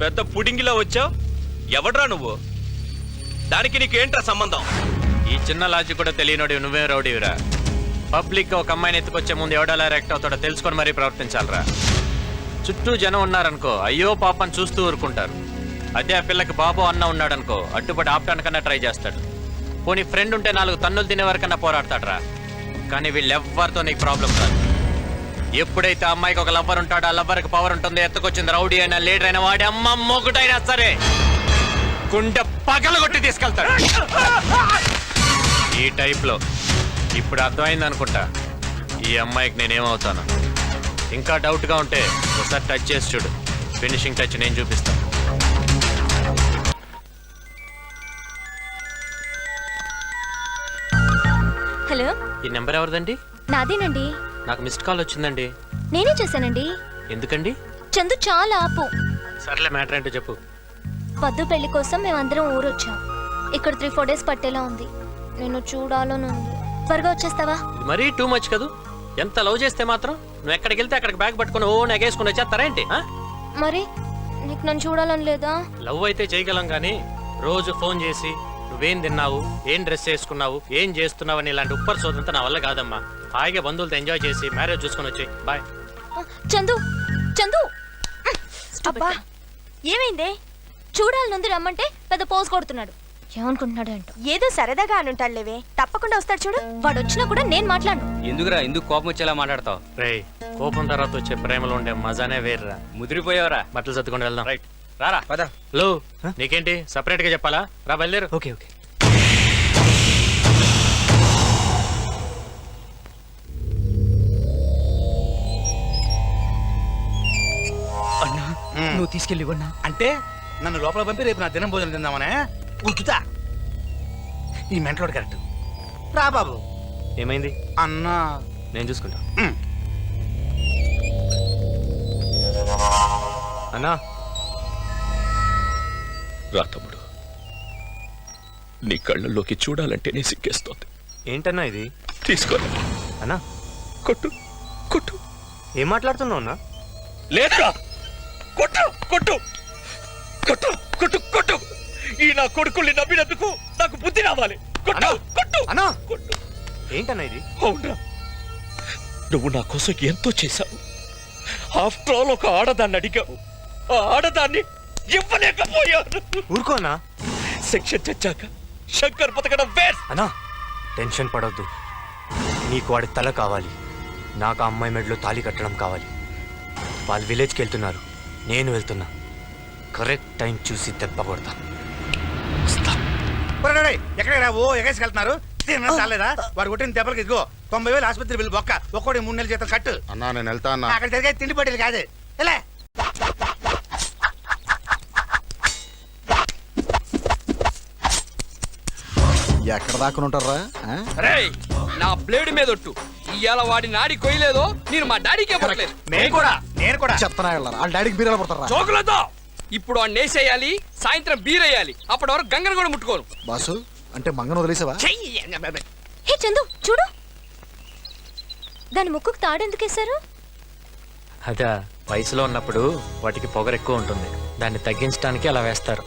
పెద్ద పుడింగిలో వచ్చావు. ఎవడ్రా నువ్వు? దానికి నీకేంట్రా సంబంధం? ఈ చిన్న లాజిక్ కూడా తెలియనోడి నువ్వే రౌడీవిరా. పబ్లిక్ ఒక అమ్మాయిని ఎత్తుకొచ్చే ముందు ఎవడలా రియాక్ట్ అవుతాడో తెలుసుకొని మరీ ప్రవర్తించాలరా. చుట్టూ జనం ఉన్నారనుకో అయ్యో పాపని చూస్తూ ఊరుకుంటారు. అదే ఆ పిల్లకి బాబు అన్న ఉన్నాడనుకో అడ్డుపడి ఆపటానికన్నా ట్రై చేస్తాడు. పోనీ ఫ్రెండ్ ఉంటే 4 తన్నులు తినే వరకన్నా పోరాడతాడరా. కానీ వీళ్ళెవ్వరితో నీకు ప్రాబ్లం కాదు. ఎప్పుడైతే అమ్మాయికి ఒక లవ్వర్ ఉంటాడో ఆ లవ్వర్కి పవర్ ఉంటుంది. ఎత్తుకొచ్చింది రౌడీ అయినా లీడర్ అయినా వాడి అమ్మ మొగుటైనా సరే గుండె పగలగొట్టి తీసుకెళ్తాడు. ఈ టైప్లో ఇప్పుడు అర్థమైంది అనుకుంటా ఈ అమ్మాయికి నేనేమవుతాను. ఇంకా డౌట్గా ఉంటే ఒకసారి టచ్ చేసి చూడు. ఫినిషింగ్ టచ్ నేను చూపిస్తాను. హలో, ఈ నెంబర్ ఎవరిదండి? నాదేనండి. నాకు మిస్డ్ కాల్ వచ్చిందండి. నేనే చేశానండి. ఎందుకండి? చందు చాలా ఆపు. సర్లే మ్యాటర్ ఏంటో చెప్పు. పద్దు పెళ్లి కోసం మేమందరం ఊరొచ్చాం. ఇక్కడ 3-4 డేస్ పట్టేలా ఉంది. నేను చూడాలని ఉంది. త్వరగా వచ్చేస్తావా? ఇది మరీ టూ మచ్ కదూ. ఎంత లవ్ చేస్తే మాత్రం నువ్వు ఎక్కడికి వెళ్తే అక్కడికి బ్యాగ్ పట్టుకుని ఎగేసుకుని వచ్చేస్తారా ఏంటి? మరి నీకు నన్ను చూడాలని లేదా? లవ్ అయితే చేయగలం కానీ రోజు ఫోన్ చేసి నువ్వేం తిన్నావు, ఏం డ్రెస్ వేసుకున్నావు, ఏం చేస్తున్నావు అని ఇలాంటి ఉప్పర్ సోదంతా నా వల్ల కాదమ్మా. హాయిగా బంధువులతో ఎంజాయ్ చేసి మ్యారేజ్ చూసుకొని వచ్చి బాయ్. చందు, చందు, అబ్బా ఏమైందే? చూడాలనుంది రమ్మంటే పెద్ద పోజ్ కొడుతున్నాడు. ఏమనుకుంటున్నాడు అంట. ఏదో సరదాగా అనుంటాడులేవే, తప్పకుండా వస్తాడు చూడు. వాడు వచ్చినా కూడా నేను మాట్లాడను. ఎందుకురా ఎందుకు కోపం వచ్చేలా మాట్లాడతావు? రేయ్, కోపం తర్వాత వచ్చే ప్రేమలో ఉండే మజానే వేరురా. ముదిరిపోయావరా? బట్టలు సర్దుకొని వెళ్దాం. రైట్, రారా పద. లో నీకేంటి సపరేట్ గా చెప్పాలా? రా బయలుదేరు. Okay okay. అన్నా నువ్వు తీసుకెళ్ళివన్నా. అంటే నన్ను లోపల పంపి రేపు నా దినం భోజనం తిందామనే గుర్తుతా. ఈ మెంటలోడు కరెక్ట్. రా బాబు. ఏమైంది? అన్నా నేను చూసుకుంటా. అన్నా రా తమ్ముడు, నీ కళ్ళల్లోకి చూడాలంటేనే సిగ్గేస్తోంది. ఏంటన్నా ఇది? తీసుకో అన్నా. కొట్టు కొట్టు. ఏం మాట్లాడుతున్నావు అన్నా? లేదా కొట్టు కొట్టు కొట్టు కొట్టు కొట్టు. ఈ నా కొడుకుల్ని నమ్మినందుకు నాకు బుద్ధి రావాలి. కొట్టు కొట్టు అన్నా. కొట్టు. ఏంటన్నా ఇది? అవునా, నువ్వు నా కోసం ఎంతో చేశావు. ఆఫ్టర్ ఆల్ ఒక ఆడదాన్ని అడిగావు. ఆ ఆడదాన్ని ఇవ్వలేకపోయాను. ఊరుకోనా. సెక్షన్ చచ్చాక శంకర్ బతకడం వేస్ట్. అన్నా టెన్షన్ పడొద్దు. నీకు వాడి తల కావాలి, నాకు ఆ అమ్మాయి మెడలో తాళి కట్టడం కావాలి. వాళ్ళు విలేజ్కి వెళ్తున్నారు, నేను వెళ్తున్నా. కరెక్ట్ టైం చూసి దెబ్బ కొడతా. ఎక్కడ రావు ఎగేసుకెళ్తున్నారు. చాలేదా? వాడు కొట్టిన దెబ్బలకి ఇదిగో 90,000 ఆసుపత్రి బిల్లు బొక్క. ఒక్కోడి 3 నెలల జీతం కట్టు. అన్నా నేను వెళ్తా అన్నా. అక్కడ జరిగే తిండి పట్టేది కాదు. ఎలా ఎక్కడ దాకా ఉంటారా? నా బ్లేడ్ మీద ఒట్టు. ఇవాళ వాడి నాడి కొయ్యలేదో నేను మా డాడీకే పడలేదు. నేను కూడా చెప్తానా వెళ్ళారా? వాళ్ళ డాడీకి బీరాలు పడతారా? చోకులతో ఇప్పుడు వాడిని వేసేయాలి, సాయంత్రం బీర్ వేయాలి. అప్పటి వరకు గంగను కూడా ముట్టుకోను. బాసు అంటే మంగను వదిలేసావా? హే చందు, చూడు దాని ముక్కుకు తాడెందుకేశారు? అదా, వయసులో ఉన్నప్పుడు వాటికి పొగరు ఎక్కువ ఉంటుంది. దాన్ని తగ్గించడానికి అలా వేస్తారు.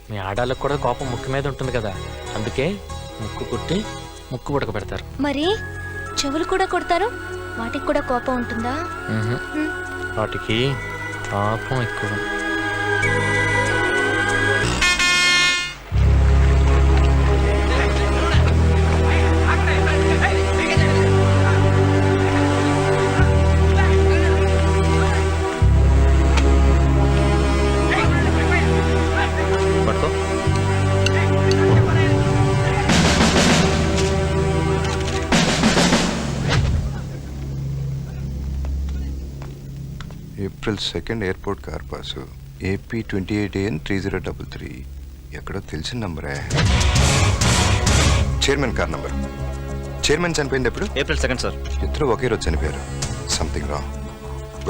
మీ ఆడాళ్ళకు కూడా కోపం ముక్కు మీద ఉంటుంది కదా, అందుకే ముక్కు కుట్టి ముక్కు ఉడక పెడతారు. మరి చెవులు కూడా కొడతారు, వాటికి కూడా కోపం ఉంటుందా? వాటికి పాపం ఎక్కువ. April 2nd airport car pass AP 28AN 3033. ఎక్కడో తెలిసిన నంబరే. Chairman car number. చైర్మన్ చనిపోయింది ఎప్పుడు? April 2nd sir. ఇద్దరు ఒకే రోజు చనిపోయారు. Something wrong.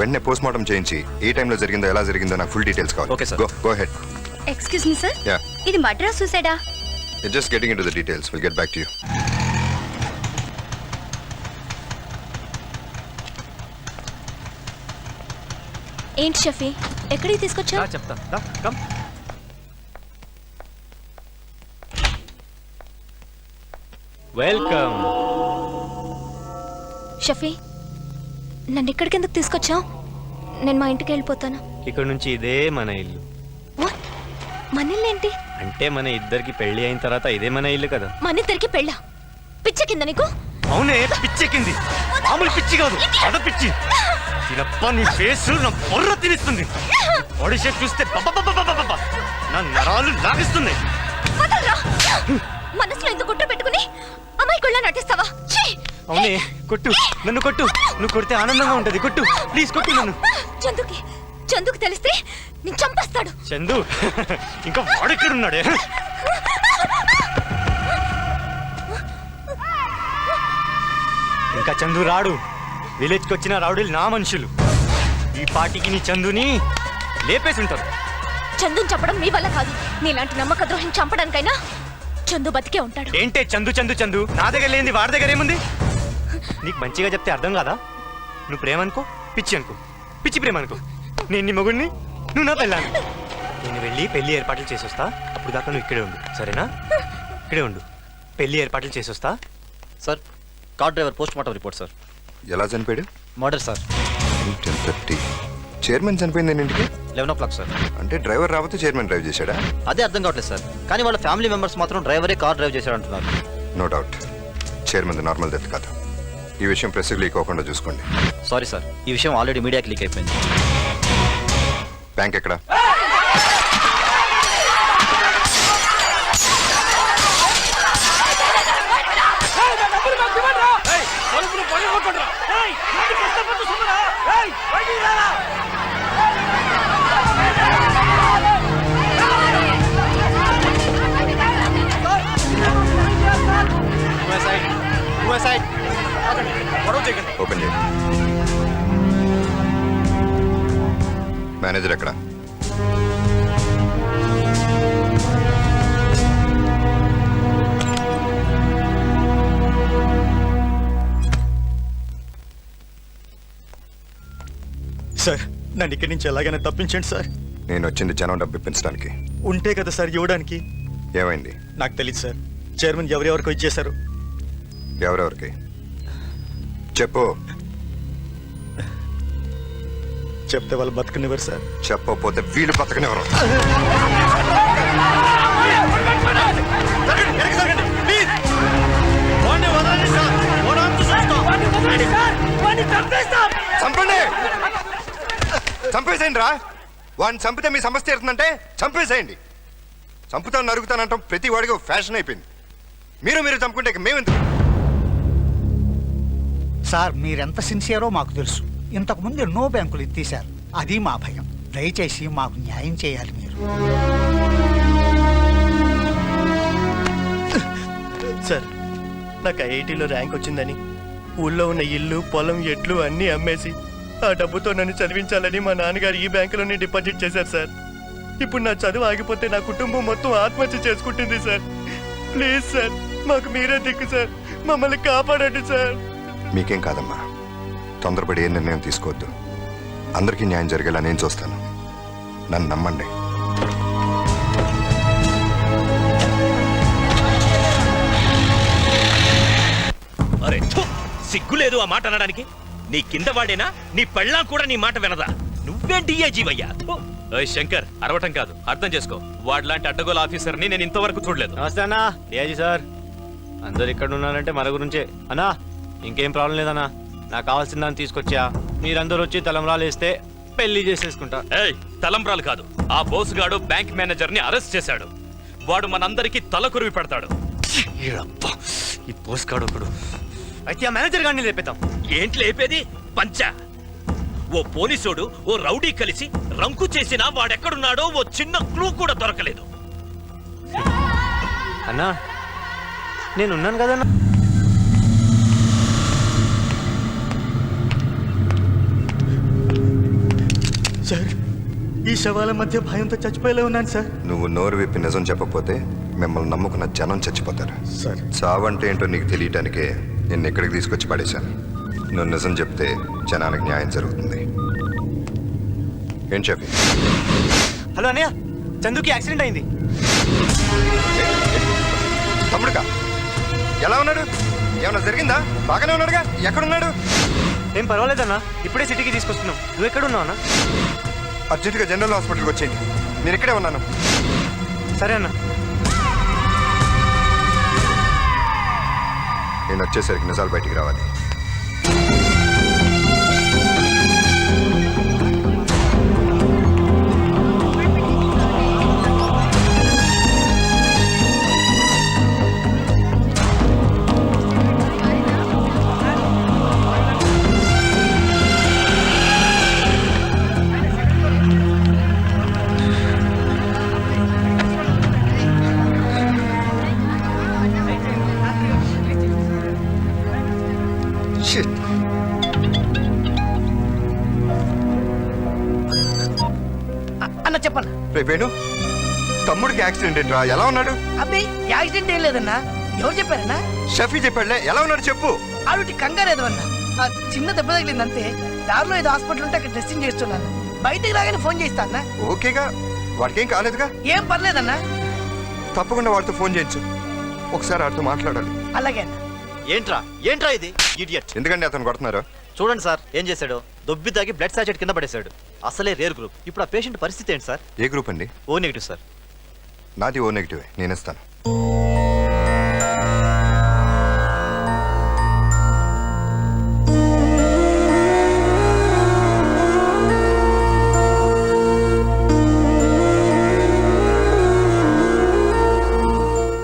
వెంటనే పోస్ట్ మార్టం చేయించి ఏ టైంలో జరిగిందో ఎలా జరిగిందో నాకు ఫుల్ డీటెయిల్స్ కావాలి. Okay sir. Go ahead. Excuse me sir, yeah, ఇది మద్రా సూసైడా? Just getting into the details. Will get back to you. ఏంటి షఫీ, ఎక్కడికి తీసుకొచ్చా? చెప్తా దా, కమ్. వెల్కమ్. షఫీ, నన్ను ఇక్కడికి ఎందుకు తీసుకొచ్చావు? నేను మా ఇంటికి వెళ్ళిపోతాను. ఇక్కడ నుంచి ఇదే మన ఇల్లు. What? మన ఇల్లు ఏంటి? అంటే మన ఇద్దరికి పెళ్లి అయిన తర్వాత ఇదే మన ఇల్లు కదా. మన ఇద్దరికి పెళ్ళా? పిచ్చ కింద నీకు? అవునే, పిచ్చెక్కింది. మామూలు పిచ్చి కాదు, అద పిచ్చి. తినప్ప నీ ఫేస్ నా బొర్ర తినిస్తుంది. బాడీ షేప్ చూస్తే బబ్బబ్బబ్బబ్బబ్బ నా నరాలు లాగిస్తున్నాయి. వదలరా! మనసులో ఎందుకు గుట్టు పెట్టుకుని అమ్మాయికుళ్ళ నటిస్తావా? ఛీ! అవునే, కొట్టు, నన్ను కొట్టు. నువ్వు కొడితే ఆనందంగా ఉంటది. కొట్టు, ప్లీజ్ కొట్టు నన్ను. చందుకి తెలిస్తే నేను చంపేస్తాడు. చందు ఇంకా వాడెక్కడున్నాడే? ఇంకా చందు రాడు. విలేజ్కి వచ్చిన రౌడీలు నా మనుషులు. ఈ పార్టీకి నీ చందుని లేపేసి ఉంటారు. చందుని చంపడం మీ వల్ల కాదు. నీలాంటి నమ్మక ద్రోహిని చంపడానికైనా చందు బతికే ఉంటాడు. ఏంటే చందు చందు చందు? నా దగ్గర లేనిది వాడి దగ్గర ఏముంది? నీకు మంచిగా చెప్తే అర్థం కాదా? నువ్వు ప్రేమ అనుకో, పిచ్చి అనుకో. పిచ్చి ప్రేమ అనుకో. నేను నీ మొగుడిని, నువ్వు నా పెళ్ళాను. నేను వెళ్ళి పెళ్లి ఏర్పాట్లు చేసొస్తా. అప్పుడు దాకా నువ్వు ఇక్కడే ఉండు, సరేనా? ఇక్కడే ఉండు. పెళ్లి ఏర్పాట్లు చేసొస్తా. Sir, car driver post mortem report sir. ఎలా చనిపోయాడు? Murder sir. 10:30. చైర్మన్ చనిపోయింది ఏంటికి? 11 o'clock సార్. అంటే డ్రైవర్ రాకపోతే చైర్మన్ డ్రైవ్ చేశాడా? అదే అర్థం కావట్లేదు సార్. కానీ వాళ్ళ ఫ్యామిలీ మెంబర్స్ మాత్రం డ్రైవరే కార్ డ్రైవ్ చేశారంటున్నారు. No doubt. Chairman normal death కాదు. ఈ విషయం ప్రెస్కి లీక్ అవ్వకుండా చూసుకోండి. సారీ సార్, ఈ విషయం ఆల్రెడీ మీడియాకి లీక్ అయిపోయింది. బ్యాంక్ ఎక్కడ? ఓపెన్ చేయండి. మేనేజర్ ఎక్కడ? సార్, నన్ను ఇక్కడి నుంచి ఎలాగైనా తప్పించండి సార్. నేను వచ్చింది జనం డబ్బు ఇప్పించడానికి. ఉంటే కదా సార్ ఇవ్వడానికి. ఏమైంది? నాకు తెలియదు సార్. చైర్మన్ ఎవరెవరికో ఇచ్చేశారు. ఎవరెవరికి చెప్పు. చెప్తే వాళ్ళు బతకనివ్వరు సార్. చెప్పకపోతే వీళ్ళు బతకనివ్వరు. చంపండి, చంపేసేయండి రా. వాడిని చంపితే మీ సమస్య తీరుతుందంటే చంపేసేయండి. చంపుతాను నరుగుతానంటాం ప్రతి వాడికి ఫ్యాషన్ అయిపోయింది. మీరు చంపుకుంటే మేమెందుకు? సార్, మీరెంత సిన్సియరో మాకు తెలుసు. ఇంతకుముందు ఎన్నో బ్యాంకులు ఎత్తేశారు. అది మా భయం. దయచేసి మాకు న్యాయం చేయాలి మీరు. సార్, నాకు ఐఐటీలో ర్యాంక్ వచ్చిందని ఊళ్ళో ఉన్న ఇల్లు, పొలం, ఎడ్లు అన్నీ అమ్మేసి ఆ డబ్బుతో నన్ను చదివించాలని మా నాన్నగారు ఈ బ్యాంకులోనే డిపాజిట్ చేశారు సార్. ఇప్పుడు నా చదువు ఆగిపోతే నా కుటుంబం మొత్తం ఆత్మహత్య చేసుకుంటుంది సార్. ప్లీజ్ సార్, మాకు మీరే దిక్కు సార్. మమ్మల్ని కాపాడండి సార్. మీకేం కాదమ్మా, తొందరపడి ఏ నిర్ణయం తీసుకోవద్దు. అందరికీ న్యాయం జరిగేలా నేను చూస్తాను. నన్ను నమ్మండి. అరే సిగ్గులేదు ఆ మాట అనడానికి? నీ కింద వాడేనా? నీ పెళ్ళాం కూడా నీ మాట వినదా? నువ్వేం డిఐజీవయ్యా? శంకర్, అరవటం కాదు, అర్థం చేసుకో. వాడిలాంటి అడ్డగోలు ఆఫీసర్ని నేను ఇంతవరకు చూడలేదు. నమస్తే అన్నా, డిఐజీ సార్. అందరు ఇక్కడ ఉన్నారంటే మన గురించే అన్నా. ఇంకేం ప్రాబ్లం లేదన్నా. నాకు కావాల్సిన దాన్ని తీసుకొచ్చా. మీరందరూ వచ్చి తలంబ్రాలు వేస్తే పెళ్లి చేసేసుకుంటా. ఏయ్, తలంబ్రాలు కాదు. ఆ బోసుగాడు బ్యాంక్ మేనేజర్ ని అరెస్ట్ చేశాడు. వాడు మనందరికీ తల కురివి పెడతాడు. ఈ పోస్కాడు ఒకడు. అయితే ఆ మేనేజర్ గారిని లేపేద్దాం. ఏంటి లేపేది? పంచా. ఓ పోలీసోడు ఓ రౌడీ కలిసి రంకు చేసినా వాడెక్కడున్నాడో ఓ చిన్న క్లూ కూడా దొరకలేదు. అన్నా, నేనున్నాను కదన్నా. సార్, ఈ శవాల మధ్య భయంతో చచ్చిపోయేలా ఉన్నాను సార్. నువ్వు నోరు విప్పి నిజం చెప్పకపోతే మిమ్మల్ని నమ్ముకున్న జనం చచ్చిపోతారు. సార్, చావంటే ఏంటో నీకు తెలియటానికే నిన్ను ఇక్కడికి తీసుకొచ్చి పడేశాను. నువ్వు నిజం చెప్తే జనానికి న్యాయం జరుగుతుంది. ఏం చెప్పి హలో అన్నయ్య, చందుకి యాక్సిడెంట్ అయింది. తమ్ముడుగా ఎలా ఉన్నాడు? ఏమన్నా జరిగిందా? బాగానే ఉన్నాడుగా. ఎక్కడున్నాడు? ఏం పర్వాలేదన్నా, ఇప్పుడే సిటీకి తీసుకొస్తున్నాం. నువ్వు ఎక్కడ ఉన్నావు అన్న? అర్జెంటుగా జనరల్ హాస్పిటల్కి వచ్చేయండి. నేను ఇక్కడే ఉన్నాను. సరే అన్న. నేను వచ్చేసరికి నిజాలు బయటికి రావాలి. Shit. అన్న చెప్పన్న. రేపేను తమ్ముడికి యాక్సిడెంట్ ఏంట్రా? ఎలా ఉన్నాడు? అబ్బే యాక్సిడెంట్ ఏం లేదన్నా. ఎవరు చెప్పారన్నా? షఫీ చెప్పాడులే. ఎలా ఉన్నాడు చెప్పు. ఆవిటి కంగారేదో అన్న. ఆ చిన్న దెబ్బ తగిలింది అంతే. దారిలో ఏదో హాస్పిటల్ ఉంటే అక్కడ డ్రెస్సింగ్ చేస్తున్నాను. బయటికి రాగానే ఫోన్ చేస్తా అన్న. ఓకేగా, వాడికి ఏం కాలేదుగా. ఏం పర్లేదన్నా. తప్పకుండా వాడితో ఫోన్ చేయించు. ఒకసారి వాడితో మాట్లాడాలి. అలాగే అన్న. ఏంట్రా ఇది ఇడియట్? ఎందుకంటే అతను కొడుతున్నారు. చూడండి సార్ ఏం చేశాడు. దొబ్బి తాగి బ్లడ్ సాచెట్ కింద పడేశాడు. అసలే రేర్ గ్రూప్. ఇప్పుడు ఆ పేషెంట్ పరిస్థితి ఏంటి సార్? ఏ గ్రూప్ అండి? O negative sir. నాది ఓ నెగిటివ్. నేను ఇస్తాను.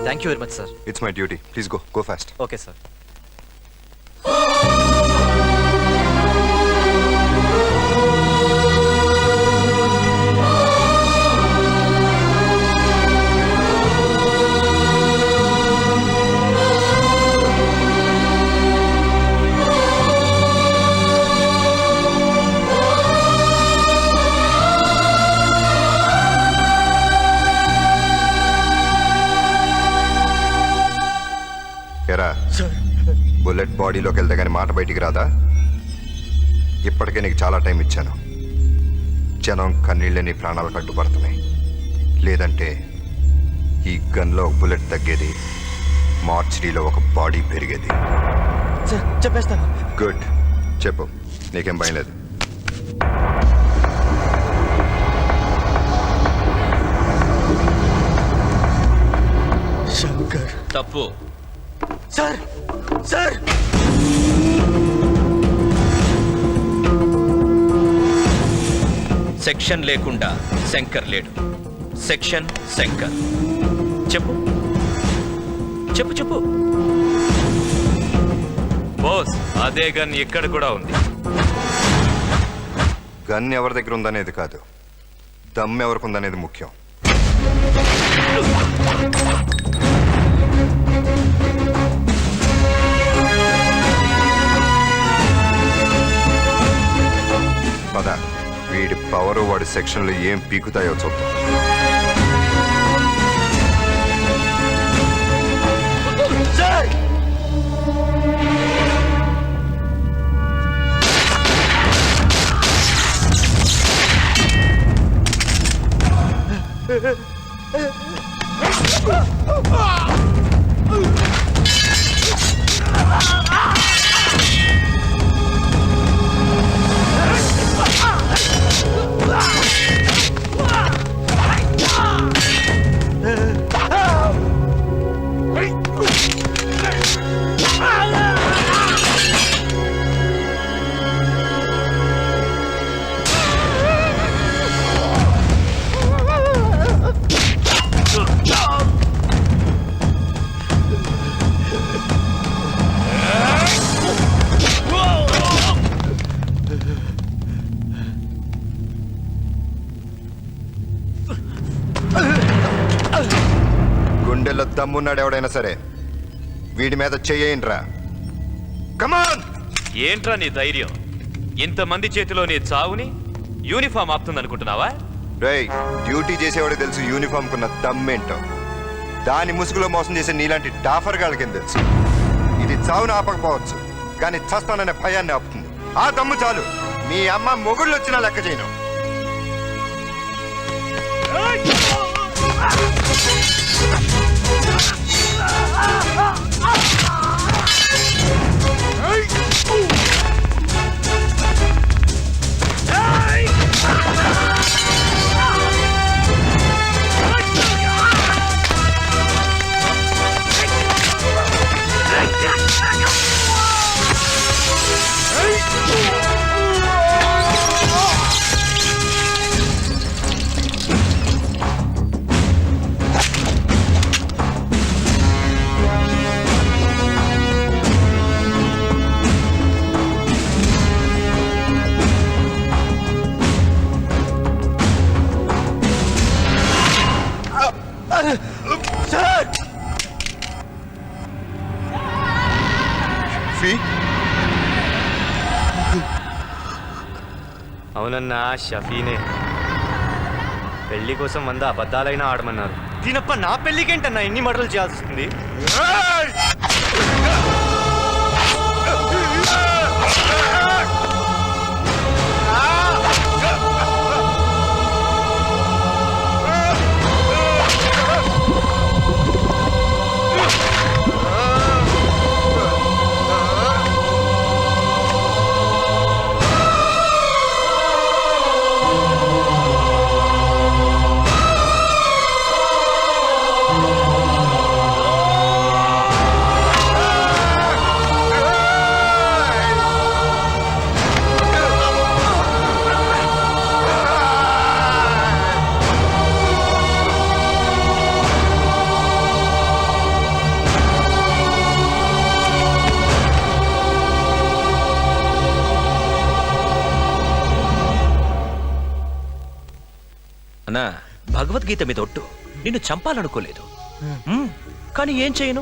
Thank you very much sir. It's my duty. Please go fast. Okay sir. ఎరా, బుల్లెట్ బాడీలోకి వెళ్తే కానీ మాట బయటికి రాదా? ఇప్పటికే నీకు చాలా టైం ఇచ్చాను. జనం కన్నీళ్ళే నీ ప్రాణాలకు అడ్డుపడుతున్నాయి. లేదంటే ఈ గన్లో ఒక బుల్లెట్ తగ్గేది, మార్చరీలో ఒక బాడీ పెరిగేది. చెప్పేస్తాను. గుడ్, చెప్పు. నీకేం భయం లేదు. శంకర్. తప్పు. సార్ సార్ సెక్షన్ లేకుండా శంకర్ లేడు. సెక్షన్ శంకర్. చెప్పు చెప్పు చెప్పు. బోస్, అదే గన్ ఇక్కడ కూడా ఉంది. గన్ ఎవరి దగ్గర ఉందనేది కాదు, దమ్ ఎవరికి ఉందనేది ముఖ్యం. పద, వీడి పవర్ వాడి సెక్షన్లో ఏం పీకుతాయో చూద్దాం. సార్ గుండెల్లో దమ్మున్నాడు ఎవడైనా సరే వీడి మీద చెయ్యండిరా. కమాన్. ఏంట్రా నీ ధైర్యం? ఇంతమంది చేతిలో నీ చావుని యూనిఫామ్ ఆపుతుందనుకుంటున్నావా? రేయ్, డ్యూటీ చేసేవాడు తెలుసు యూనిఫామ్ కున్న దమ్మేంటో. దాని ముసుగులో మోసం చేసే నీలాంటి డాఫర్ గాళ్ళకేం తెలుసు. ఇది చావును ఆపకపోవచ్చు, కానీ చస్తాననే భయాన్ని ఆపుతుంది. ఆ దమ్ము చాలు. మీ అమ్మ మొగుళ్ళు వచ్చినా లెక్క చేయను. అవునన్నా, షఫీనే. పెళ్లి కోసం 100 అబద్ధాలైనా ఆడమన్నారు. దీనప్ప నా పెళ్లికేంటన్నా ఎన్ని మటలు చేయాల్సి వస్తుంది? అన్నా, భగవద్గీత మీద ఒట్టు నిన్ను చంపాలనుకోలేదు. కానీ ఏం చేయను,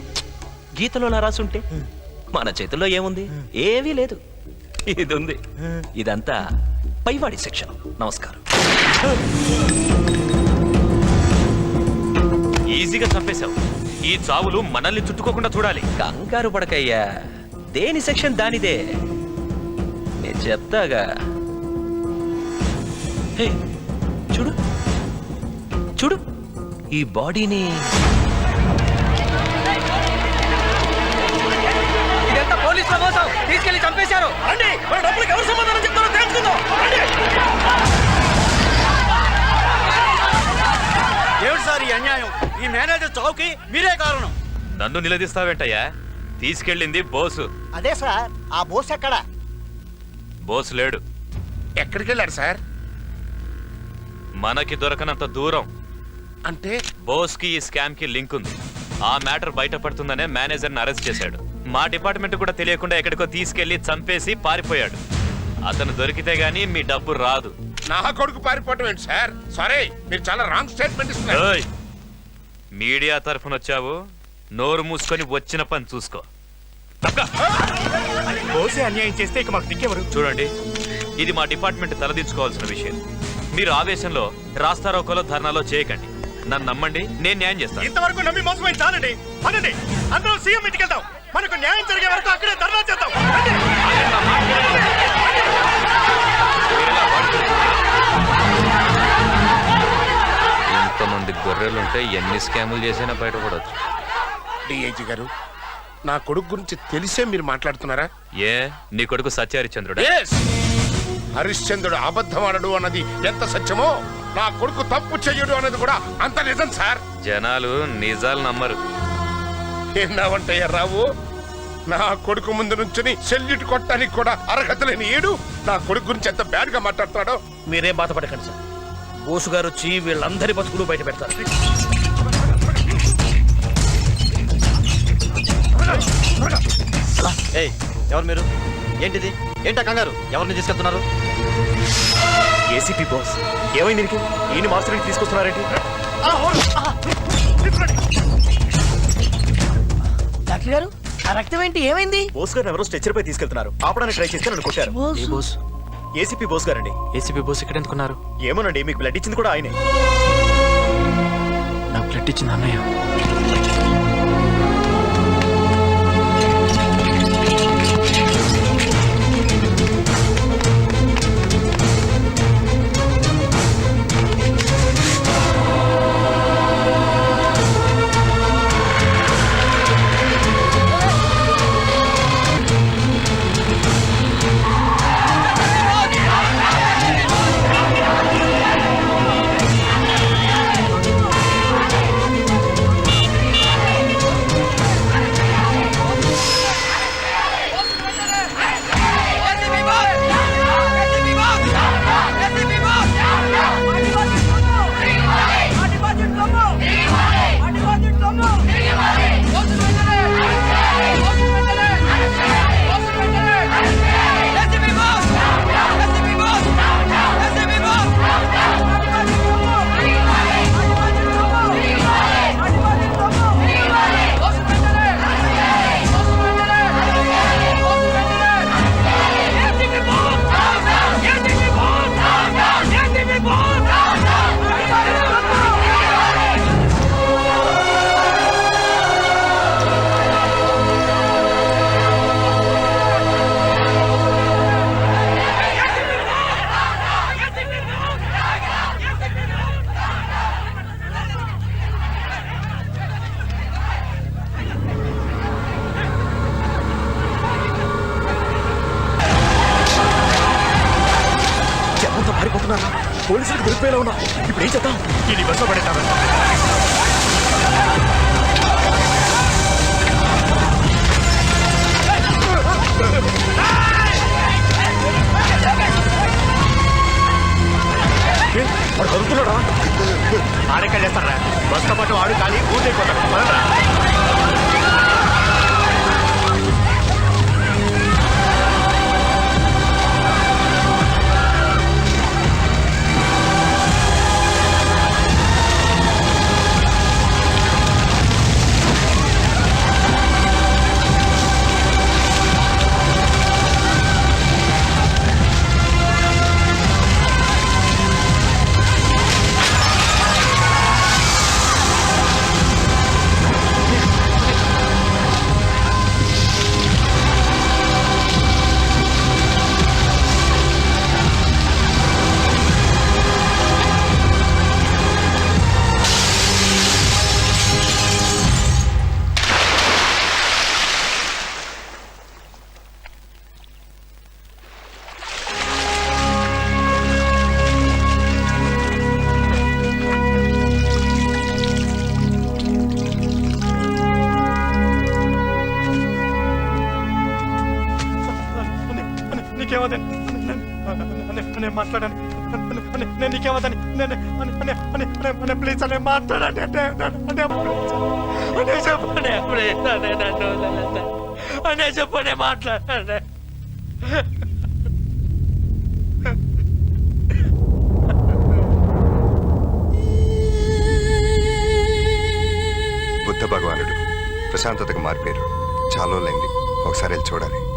గీతలో అలా రాసుంటే మన చేతుల్లో ఏముంది? ఏమీ లేదు. ఇది ఉంది. ఇదంతా పైవాడి సెక్షన్. నమస్కారం. ఈజీగా చంపేశావు. ఈ చావులు మనల్ని చుట్టుకోకుండా చూడాలి. కంగారు పడకయ్యా, దేని సెక్షన్ దానిదే. నేను చెప్తాగా. హే, చూడు చూడు ఈ బాడీని. ఇదంతా పోలీసుల మోసం, తీసుకెళ్లి చంపేశారు. ఎవరు సమాధానం చెప్తారో తెలుసుకుందాం. ఏమిటి సార్ ఈ అన్యాయం? ఈ మేనేజర్ చావుకి మీరే కారణం. నన్ను నిలదీస్తావేంటయ్యా? తీసుకెళ్ళింది బోసు. అదే సార్, ఆ బోస్ ఎక్కడ? బోసు లేడు. ఎక్కడికి వెళ్ళాడు సార్? మనకి దొరకనంత దూరం. అంటే బోస్ కి ఈ స్కామ్ కి లింక్ ఉంది. ఆ మ్యాటర్ బయటపడుతుందనే మేనేజర్ ని అరెస్ట్ చేశాడు. మా డిపార్ట్మెంట్ కూడా తెలియకుండా ఎక్కడికో తీసుకెళ్లి చంపేసి పారిపోయాడు. అతను దొరికితే గానీ మీ డబ్బు రాదు. నా కొడుకు పారిపోవటం ఏంటి సార్? సారీ, మీరు చాలా రాంగ్ స్టేట్మెంట్ ఇస్తున్నారు. ఏయ్! మీడియా తరఫున వచ్చావు, నోరు మూసుకొని వచ్చిన పని చూసుకో. బోసే అన్యాయం చేస్తే ఇక మాకు దిక్కెవరు? చూడండి, ఇది మా డిపార్ట్మెంట్ తలదించుకోవాల్సిన విషయం. మీరు ఆవేశంలో రాస్తారోకోలో ధర్నాలో చేయకండి. నన్ను నమ్మండి, నేను న్యాయం చేస్తాను. ఇంతవరకు నమ్మి మోసపోయింది చాలండి. అనండి, అందరం సీఎం ఇంటికి వెళ్దాం. మనకు న్యాయం జరిగే వరకు అక్కడే ధర్నా చేద్దాం. ఇంతమంది గొర్రెలుంటే ఎన్ని స్కాములు చేసినా బయటపడవచ్చు. డిఐజీ గారు, నా కొడుకు గురించి తెలిసే మీరు మాట్లాడుతున్నారా? ఏ, నీ కొడుకు సత్యహరిశ్చంద్రుడా? హరిశ్చంద్రుడు అబద్ధమాడడు అన్నది ఎంత సత్యమో, నా కొడుకు తప్పు చెయ్యడు అన్నది కూడా అంత నిజం సార్. జనాలు నిజాలు నమ్మరు. ఏనావంటయ్యా రావు, నా కొడుకు ముందు నుంచుని సెల్యూట్ కొట్టడానికి కూడా అర్హత లేని ఏడు నా కొడుకు గురించి ఎంత బ్యాడ్ గా మాట్లాడుతున్నాడో. మీరేం బాధపడకండి సార్, బోసు గారు వచ్చి వీళ్ళందరి బతుకులు బయట పెడతారు. ఎవరు మీరు? ఏంటిది? ఏంటా కంగారు? ఎవరిని తీసుకెళ్తున్నారు? ఏసీపీ బాస్, ఏమైంది నీకు? ఈయన మార్చడానికి తీసుకొస్తున్నారేంటి? డాక్టర్ గారు, ఆ రక్తం ఏంటి? ఏమైంది? బోస్ గారిని ఎవరో స్ట్రెచ్చర్ పై తీసుకెళ్తున్నారు. ఆపడానికి ట్రై చేస్తే నన్ను కొట్టారు. ఏ బోస్? ఏసీపీ బోస్ గారండి. ఏసీపీ బోస్ ఇక్కడ ఎందుకున్నారు? ఏమోనండి, మీకు బ్లడ్ ఇచ్చింది కూడా ఆయనే. నాకు బ్లడ్ ఇచ్చింది అన్నయ్య. పోలీసులకు దొరికిపోయేలా ఉన్నా ఇప్పుడు ఏం చేద్దాం ఈ బస్సులో పడేస్తాను వాడు దొరుకుతున్నాడా ఆడెక్కడ చేస్తారా బస్తో పాటు ఆడు ఖాళీ ఊరిపోతాడు నీకేమదని మాట్లాడాను నేను నీకేమదని ప్లీజ్ అనే మాట్లాడండి అనే చెప్పండి అనే చెప్పండి మాట్లాడండి బుద్ధ భగవానుడు ప్రశాంతతకు మారిపోయారు చాలా రోజులైంది ఒకసారి వెళ్ళి చూడాలి